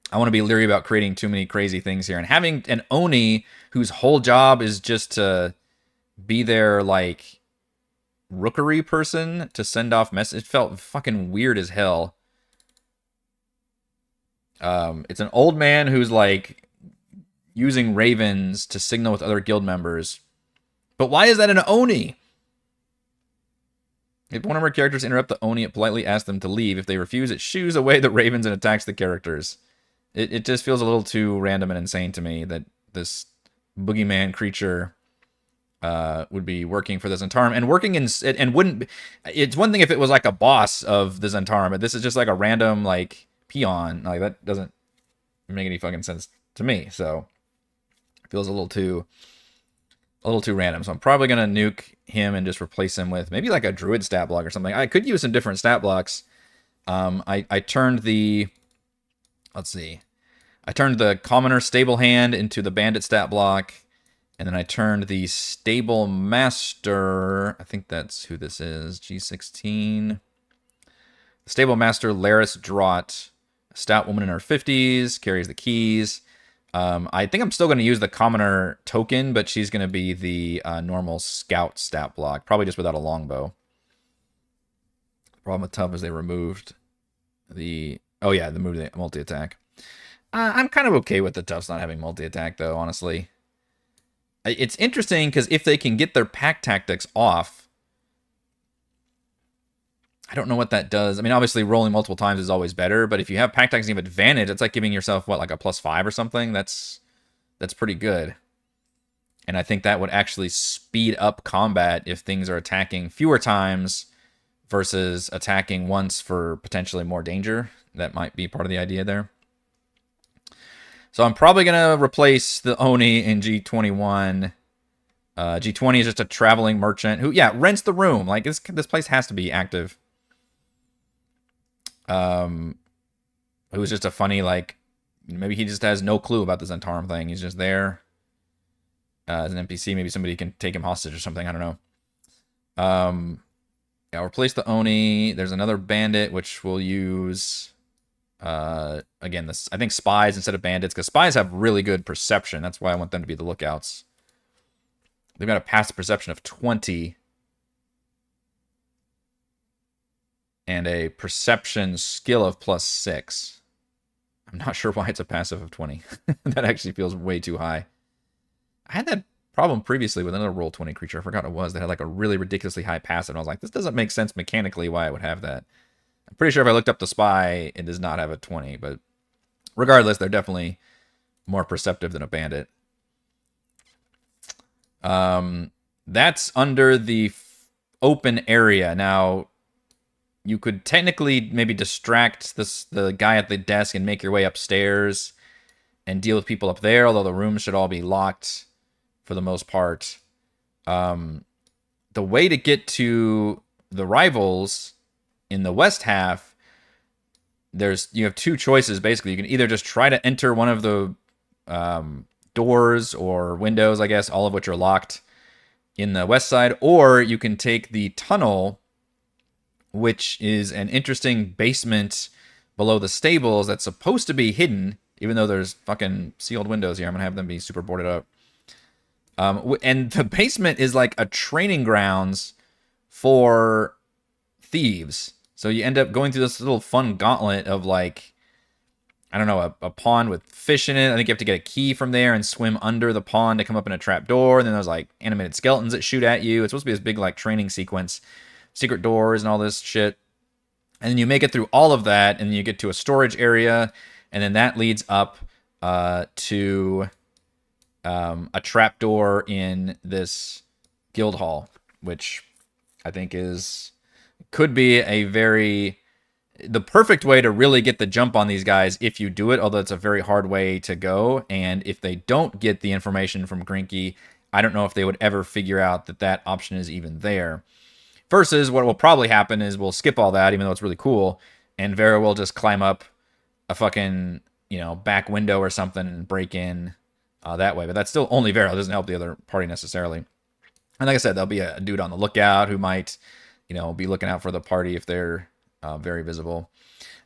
[SPEAKER 1] I want to be leery about creating too many crazy things here. And having an Oni whose whole job is just to be their, like, rookery person to send off messages, it felt fucking weird as hell. It's an old man who's, like, using ravens to signal with other guild members. But why is that an Oni? If one of our characters interrupt the Oni, it politely asks them to leave. If they refuse, it shoos away the ravens and attacks the characters. It just feels a little too random and insane to me that this boogeyman creature would be working for the Zentarum and working in, and wouldn't. It's one thing if it was like a boss of the Zentarum, but this is just like a random like peon. Like that doesn't make any fucking sense to me. So it feels a little too random. So I'm probably gonna nuke him and just replace him with maybe like a druid stat block or something. I could use some different stat blocks. I turned the, let's see. I turned the Commoner Stable Hand into the Bandit stat block, and then I turned the Stable Master, I think that's who this is, G16. The Stable Master, Laris Draught, a stout woman in her 50s, carries the keys. I think I'm still going to use the Commoner token, but she's going to be the normal Scout stat block, probably just without a longbow. The problem with Tough is they removed the, oh yeah, they moved the multi-attack. I'm kind of okay with the Toughs not having multi-attack, though, honestly. It's interesting, because if they can get their pack tactics off, I don't know what that does. I mean, obviously, rolling multiple times is always better, but if you have pack tactics and you have advantage, it's like giving yourself, what, like a +5 or something? That's that's pretty good. And I think that would actually speed up combat if things are attacking fewer times versus attacking once for potentially more danger. That might be part of the idea there. So I'm probably going to replace the Oni in G21. G20 is just a traveling merchant who, yeah, rents the room. Like, this place has to be active. Who's just a funny, like, maybe he just has no clue about the Zentarum thing. He's just there as an NPC. Maybe somebody can take him hostage or something. I don't know. Yeah, I'll replace the Oni. There's another bandit, which we'll use... again, this I think spies instead of bandits, because spies have really good perception. That's why I want them to be the lookouts. They've got a passive perception of 20 and a perception skill of +6. I'm not sure why it's a passive of 20. That actually feels way too high. I had that problem previously with another Roll20 creature. I forgot what it was. That had like a really ridiculously high passive. And I was like, this doesn't make sense mechanically why I would have that. I'm pretty sure if I looked up the spy, it does not have a 20. But regardless, they're definitely more perceptive than a bandit. That's under the open area. Now, you could technically maybe distract the guy at the desk and make your way upstairs and deal with people up there, although the rooms should all be locked for the most part. The way to get to the rivals in the west half, you have two choices, basically. You can either just try to enter one of the doors or windows, I guess, all of which are locked in the west side, or you can take the tunnel, which is an interesting basement below the stables that's supposed to be hidden, even though there's fucking sealed windows here. I'm going to have them be super boarded up. And the basement is like a training grounds for thieves. So you end up going through this little fun gauntlet of, like, I don't know, a pond with fish in it. I think you have to get a key from there and swim under the pond to come up in a trap door. And then there's like animated skeletons that shoot at you. It's supposed to be this big like training sequence, secret doors and all this shit. And then you make it through all of that, and then you get to a storage area, and then that leads up to a trap door in this guild hall, which I think could be the perfect way to really get the jump on these guys if you do it, although it's a very hard way to go. And if they don't get the information from Grinky, I don't know if they would ever figure out that option is even there. Versus what will probably happen is we'll skip all that, even though it's really cool, and Vera will just climb up a fucking, back window or something and break in that way. But that's still only Vera. It doesn't help the other party necessarily. And like I said, there'll be a dude on the lookout who might, be looking out for the party if they're very visible.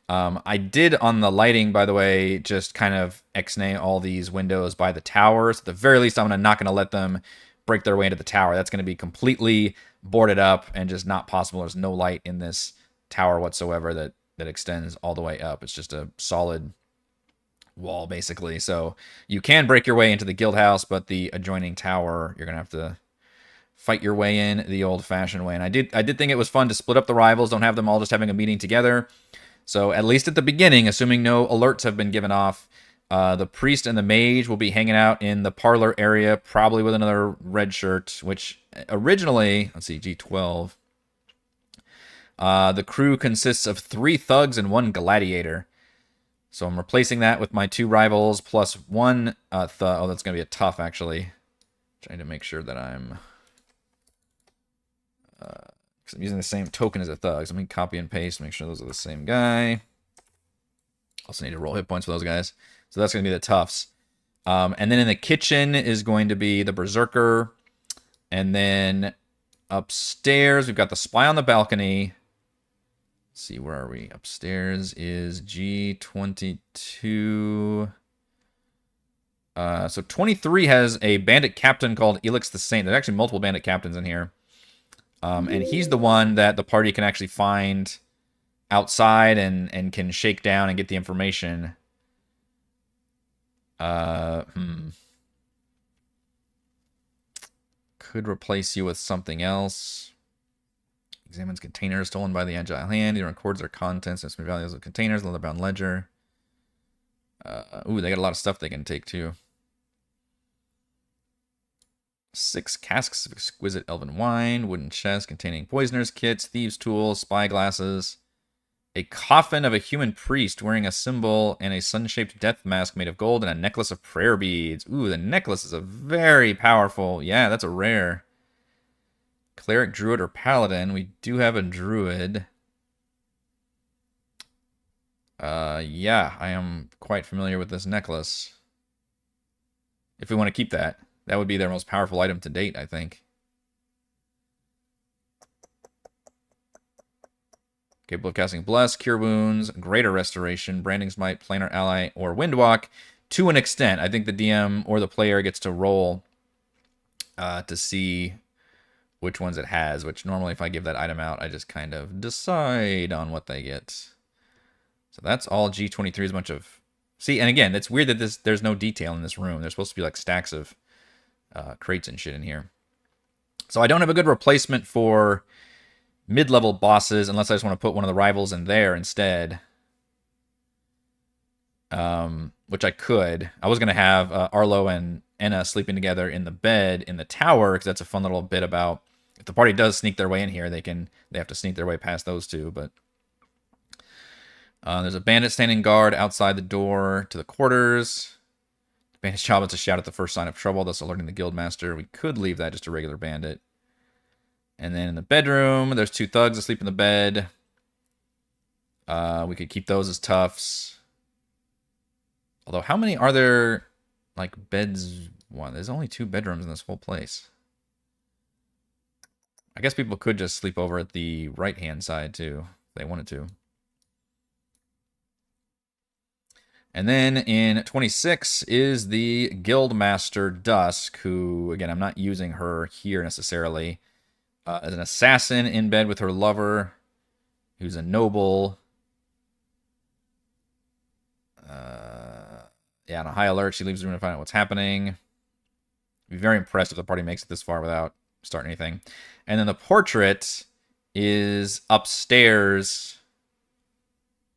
[SPEAKER 1] I did on the lighting, by the way, just kind of X-nay all these windows by the towers. At the very least, I'm not going to let them break their way into the tower. That's going to be completely boarded up and just not possible. There's no light in this tower whatsoever that extends all the way up. It's just a solid wall, basically. So you can break your way into the guild house, but the adjoining tower, you're going to have to fight your way in the old-fashioned way. And I did think it was fun to split up the rivals, don't have them all just having a meeting together. So at least at the beginning, assuming no alerts have been given off, the priest and the mage will be hanging out in the parlor area, probably with another red shirt, which originally, let's see, G12. The crew consists of 3 thugs and 1 gladiator. So I'm replacing that with my 2 rivals plus 1 thug. Oh, that's going to be a tough, actually. Trying to make sure that I'm using the same token as a thug. So let me copy and paste, make sure those are the same guy. Also need to roll hit points for those guys. So that's going to be the toughs. And then in the kitchen is going to be the berserker. And then upstairs, we've got the spy on the balcony. Let's see, where are we? Upstairs is G22. So 23 has a bandit captain called Elix the Saint. There's actually multiple bandit captains in here. And he's the one that the party can actually find outside and can shake down and get the information. Could replace you with something else. Examines containers stolen by the agile hand. He records their contents. Estimate values of containers. Leather-bound ledger. Ooh, they got a lot of stuff they can take too. 6 casks of exquisite elven wine, wooden chest containing poisoners' kits, thieves' tools, spy glasses, a coffin of a human priest wearing a symbol and a sun-shaped death mask made of gold, and a necklace of prayer beads. Ooh, the necklace is a very powerful. Yeah, that's a rare. Cleric, druid, or paladin. We do have a druid. Yeah, I am quite familiar with this necklace. If we want to keep that, that would be their most powerful item to date, I think. Capable of casting Bless, Cure Wounds, Greater Restoration, Branding's Might, Planar Ally, or Windwalk to an extent. I think the DM or the player gets to roll to see which ones it has, which normally if I give that item out, I just kind of decide on what they get. So that's all G23 is a bunch of... See, and again, it's weird that there's no detail in this room. There's supposed to be like stacks of crates and shit in here. So I don't have a good replacement for mid-level bosses unless I just want to put one of the rivals in there instead. Which I could. I was going to have Arlo and Enna sleeping together in the bed in the tower, because that's a fun little bit about if the party does sneak their way in here, they have to sneak their way past those two. But there's a bandit standing guard outside the door to the quarters. The bandit's job is to shout at the first sign of trouble, thus alerting the guildmaster. We could leave that just a regular bandit. And then in the bedroom, there's 2 thugs asleep in the bed. We could keep those as toughs. Although, how many are there, like, beds? One, there's only 2 bedrooms in this whole place. I guess people could just sleep over at the right-hand side, too, if they wanted to. And then in 26 is the Guildmaster Dusk, who, again, I'm not using her here necessarily. As an assassin in bed with her lover, who's a noble. Yeah, on a high alert, she leaves the room to find out what's happening. Be very impressed if the party makes it this far without starting anything. And then the portrait is upstairs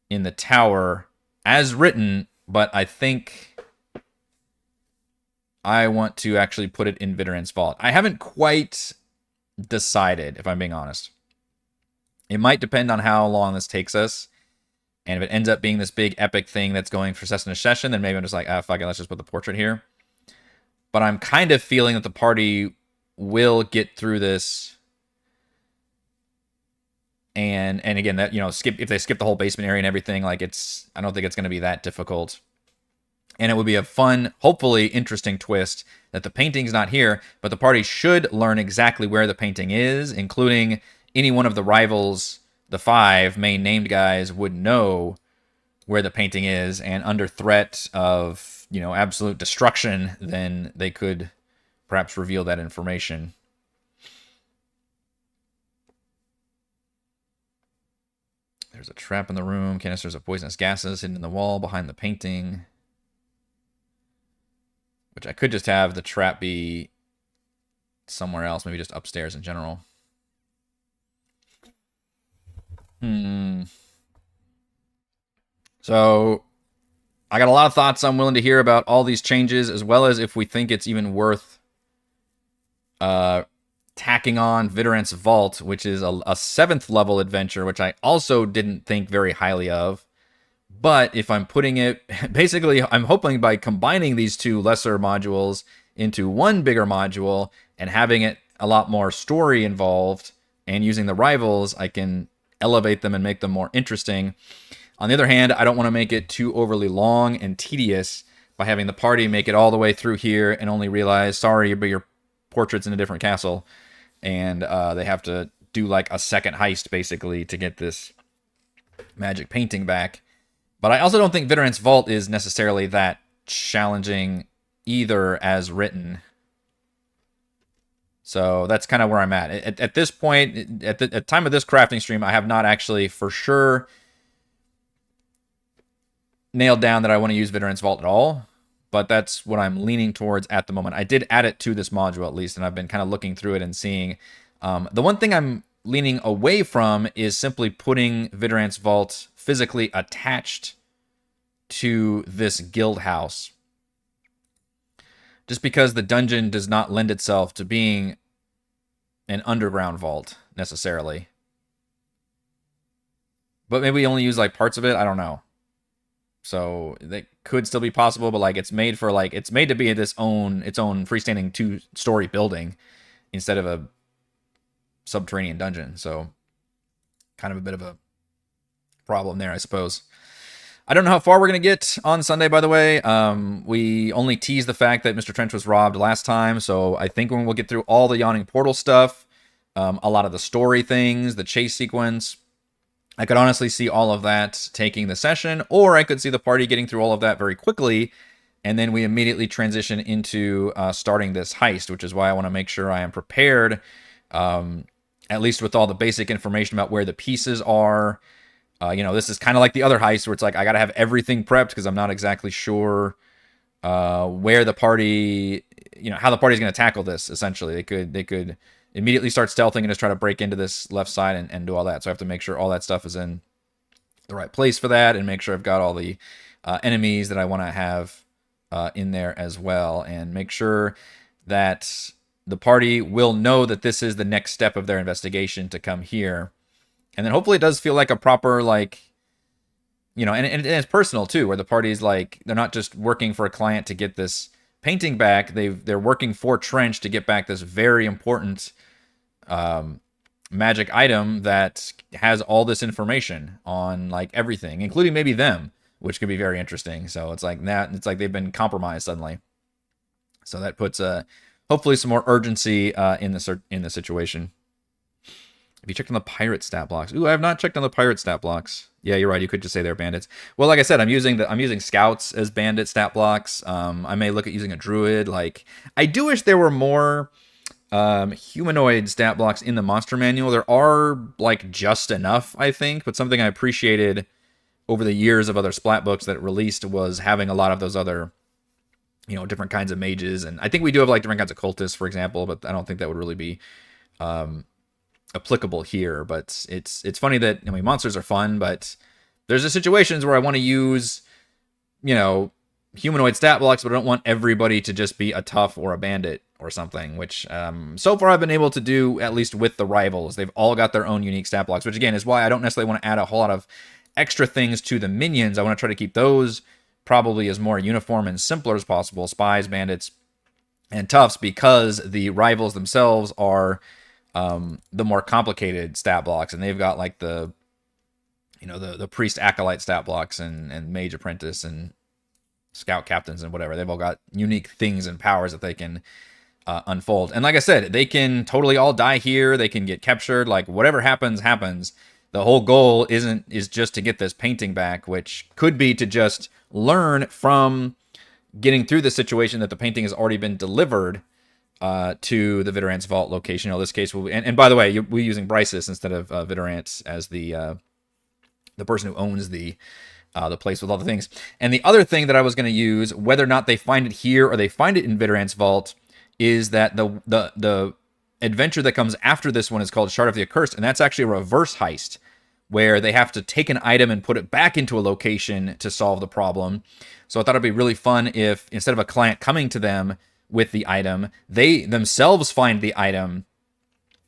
[SPEAKER 1] in the tower as written, but I think I want to actually put it in Vidorant's vault. I haven't quite decided, if I'm being honest. It might depend on how long this takes us. And if it ends up being this big epic thing that's going for session to session, then maybe I'm just like, fuck it, let's just put the portrait here. But I'm kind of feeling that the party will get through this. And again, that, you know, if they skip the whole basement area and everything, like I don't think it's going to be that difficult. And it would be a fun, hopefully interesting twist that the painting's not here, but the party should learn exactly where the painting is, including any one of the rivals. The 5 main named guys would know where the painting is, and under threat of, you know, absolute destruction, then they could perhaps reveal that information. There's a trap in the room, canisters of poisonous gases hidden in the wall behind the painting. Which I could just have the trap be somewhere else, maybe just upstairs in general. So I got a lot of thoughts I'm willing to hear about all these changes, as well as if we think it's even worth tacking on Vidorant's Vault, which is a 7th level adventure, which I also didn't think very highly of. But if I'm putting it, basically, I'm hoping by combining these 2 lesser modules into one bigger module and having it a lot more story involved and using the rivals, I can elevate them and make them more interesting. On the other hand, I don't want to make it too overly long and tedious by having the party make it all the way through here and only realize, sorry, but your portrait's in a different castle. And they have to do like a second heist, basically, to get this magic painting back. But I also don't think Vidorant's Vault is necessarily that challenging either as written. So that's kind of where I'm at. At this point, at the time of this crafting stream, I have not actually for sure nailed down that I want to use Vidorant's Vault at all. But that's what I'm leaning towards at the moment. I did add it to this module at least, and I've been kind of looking through it and seeing. The one thing I'm leaning away from is simply putting Vidorant's Vault physically attached to this guild house. just because the dungeon does not lend itself to being an underground vault necessarily. But maybe we only use like parts of it. I don't know. So that could still be possible, but like it's made to be its own freestanding 2-story building instead of a subterranean dungeon. So kind of a bit of a problem there, I suppose. I don't know how far we're going to get on Sunday, by the way. We only teased the fact that Mr. Trench was robbed last time, so I think when we'll get through all the Yawning Portal stuff, a lot of the story things, the chase sequence, I could honestly see all of that taking the session, or I could see the party getting through all of that very quickly, and then we immediately transition into starting this heist, which is why I want to make sure I am prepared, at least with all the basic information about where the pieces are. This is kind of like the other heist where it's like I got to have everything prepped because I'm not exactly sure where the party, how the party's going to tackle this. Essentially, they could immediately start stealthing and just try to break into this left side and do all that. So I have to make sure all that stuff is in the right place for that, and make sure I've got all the enemies that I want to have in there as well, and make sure that the party will know that this is the next step of their investigation to come here. And then hopefully it does feel like a proper, like, and it's personal too, where the party's like, they're not just working for a client to get this painting back. They're working for Trench to get back this very important magic item that has all this information on like everything, including maybe them, which could be very interesting. So it's like that. It's like they've been compromised suddenly. So that puts hopefully some more urgency in the situation. Have you checked on the pirate stat blocks? Ooh, I have not checked on the pirate stat blocks. Yeah, you're right. You could just say they're bandits. Well, like I said, I'm using scouts as bandit stat blocks. I may look at using a druid. Like, I do wish there were more humanoid stat blocks in the monster manual. There are like just enough, I think. But something I appreciated over the years of other Splat books that it released was having a lot of those other, different kinds of mages. And I think we do have like different kinds of cultists, for example. But I don't think that would really be applicable here. But it's funny that monsters are fun, but there's situations where I want to use humanoid stat blocks, but I don't want everybody to just be a tough or a bandit or something, which so far I've been able to do, at least with the rivals. They've all got their own unique stat blocks, which again is why I don't necessarily want to add a whole lot of extra things to the minions. I want to try to keep those probably as more uniform and simpler as possible, spies, bandits, and toughs, because the rivals themselves are the more complicated stat blocks, and they've got like the priest acolyte stat blocks and mage apprentice and scout captains and whatever. They've all got unique things and powers that they can unfold. And like I said, they can totally all die here. They can get captured. Like, whatever happens. The whole goal is just to get this painting back, which could be to just learn from getting through the situation that the painting has already been delivered to the Vidorant's vault location. In this case, and by the way, we're using Brysis instead of Vidorant as the person who owns the place with all the things. And the other thing that I was going to use, whether or not they find it here or they find it in Vidorant's vault, is that the adventure that comes after this one is called Shard of the Accursed, and that's actually a reverse heist, where they have to take an item and put it back into a location to solve the problem. So I thought it'd be really fun if, instead of a client coming to them with the item, they themselves find the item,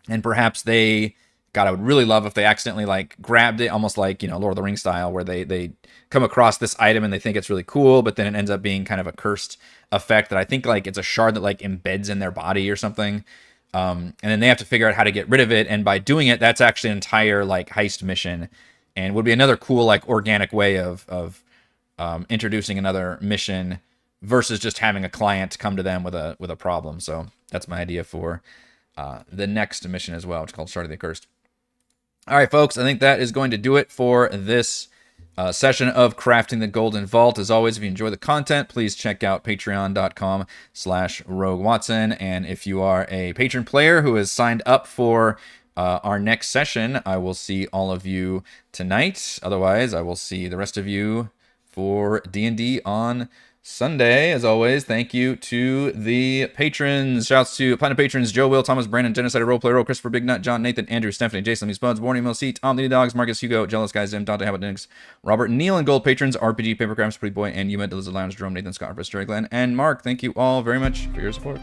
[SPEAKER 1] and perhaps I would really love if they accidentally like grabbed it, almost like, Lord of the Rings style, where they come across this item and they think it's really cool, but then it ends up being kind of a cursed effect that I think like it's a shard that like embeds in their body or something. And then they have to figure out how to get rid of it. And by doing it, that's actually an entire like heist mission, and would be another cool like organic way of introducing another mission versus just having a client come to them with a problem. So that's my idea for the next mission as well, which is called Shard of the Accursed. All right, folks, I think that is going to do it for this session of Crafting the Golden Vault. As always, if you enjoy the content, please check out patreon.com/RogueWatson. And if you are a patron player who has signed up for our next session, I will see all of you tonight. Otherwise, I will see the rest of you for D&D on Sunday, as always, thank you to the patrons. Shouts to Platinum patrons Joe, Will, Thomas, Brandon, Genocide, Roleplayer, Roll, Christopher, Big Nut, John, Nathan, Andrew, Stephanie, Jason, Lee Spuds, Warning, Mill, C, Tom, Lady Dogs, Marcus, Hugo, Jealous Guys, Zim, Dante, Habit, Nix, Robert, Neil, and Gold patrons, RPG, Papercrafts, Pretty Boy, and You Met the Lizard Lounge, Jerome, Nathan, Scott, Jerry Glenn, and Mark. Thank you all very much for your support.